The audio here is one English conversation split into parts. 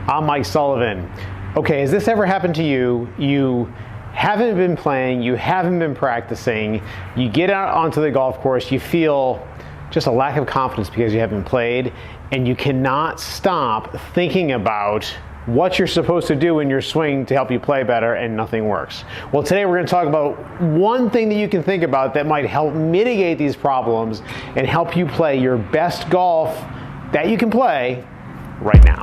I'm Mike Sullivan. Okay, has this ever happened to you? You haven't been playing, you haven't been practicing, you get out onto the golf course, you feel just a lack of confidence because you haven't played, and you cannot stop thinking about what you're supposed to do in your swing to help you play better, and nothing works. Well, today we're going to talk about one thing that you can think about that might help mitigate these problems and help you play your best golf that you can play right now.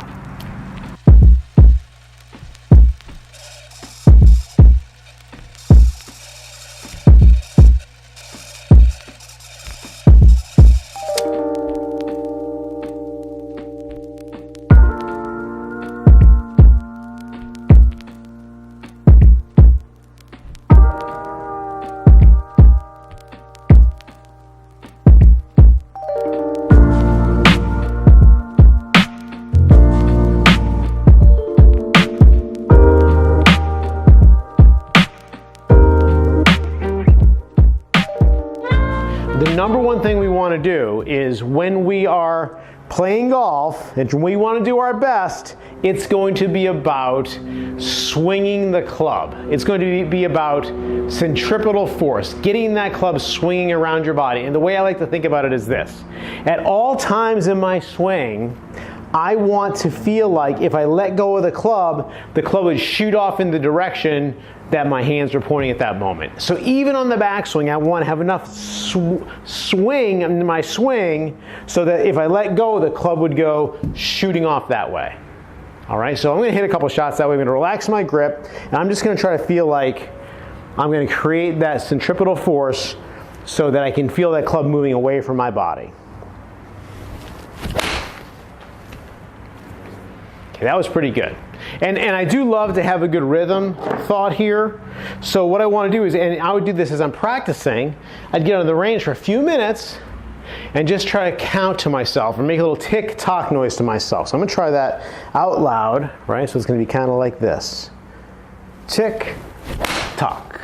The number one thing we want to do is when we are playing golf, and we want to do our best, it's going to be about swinging the club. It's going to be about centripetal force, getting that club swinging around your body. And the way I like to think about it is this. At all times in my swing, I want to feel like if I let go of the club would shoot off in the direction that my hands are pointing at that moment. So even on the backswing, I want to have enough swing in my swing so that if I let go, the club would go shooting off that way. All right, so I'm going to hit a couple shots that way. I'm going to relax my grip, and I'm just going to try to feel like I'm going to create that centripetal force so that I can feel that club moving away from my body. Okay, that was pretty good. And I do love to have a good rhythm thought here. So what I want to do is, and I would do this as I'm practicing, I'd get on the range for a few minutes and just try to count to myself or make a little tick-tock noise to myself. So I'm going to try that out loud, right? So it's going to be kind of like this. Tick-tock.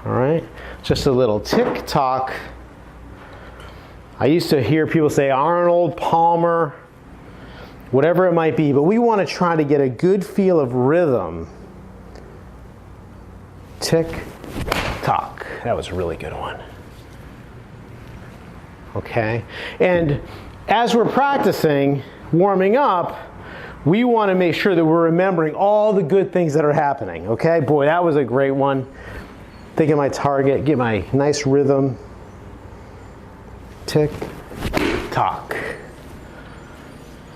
All right? Just a little tick-tock. I used to hear people say Arnold Palmer, whatever it might be, but we want to try to get a good feel of rhythm. Tick, tock. That was a really good one. Okay, and as we're practicing, warming up, we want to make sure that we're remembering all the good things that are happening. Okay, boy, that was a great one. Think of my target, get my nice rhythm. Tick, tock.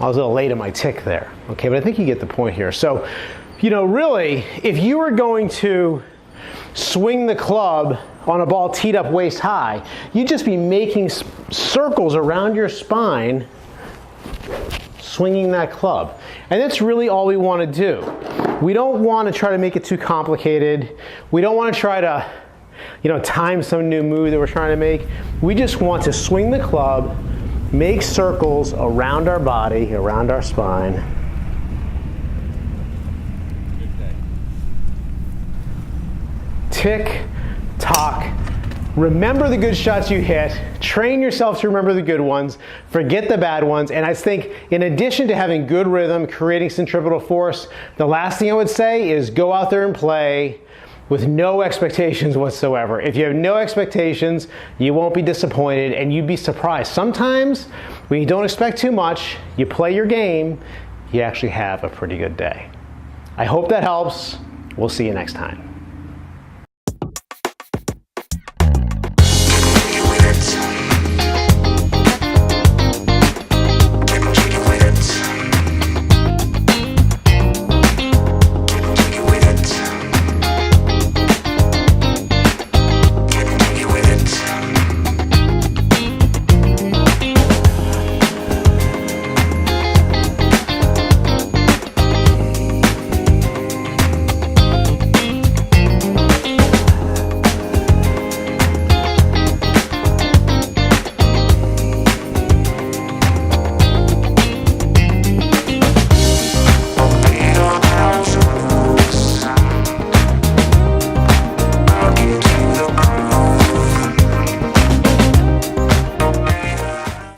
I was a little late in my tick there, okay, but I think you get the point here. So, you know, really, if you were going to swing the club on a ball teed up waist high, you'd just be making circles around your spine, swinging that club. And that's really all we want to do. We don't want to try to make it too complicated. We don't want to try to, you know, time some new move that we're trying to make. We just want to swing the club, make circles around our body, around our spine. Tick, tock. Remember the good shots you hit. Train yourself to remember the good ones. Forget the bad ones. And I think in addition to having good rhythm, creating centripetal force, the last thing I would say is go out there and play with no expectations whatsoever. If you have no expectations, you won't be disappointed and you'd be surprised. Sometimes when you don't expect too much, you play your game, you actually have a pretty good day. I hope that helps. We'll see you next time.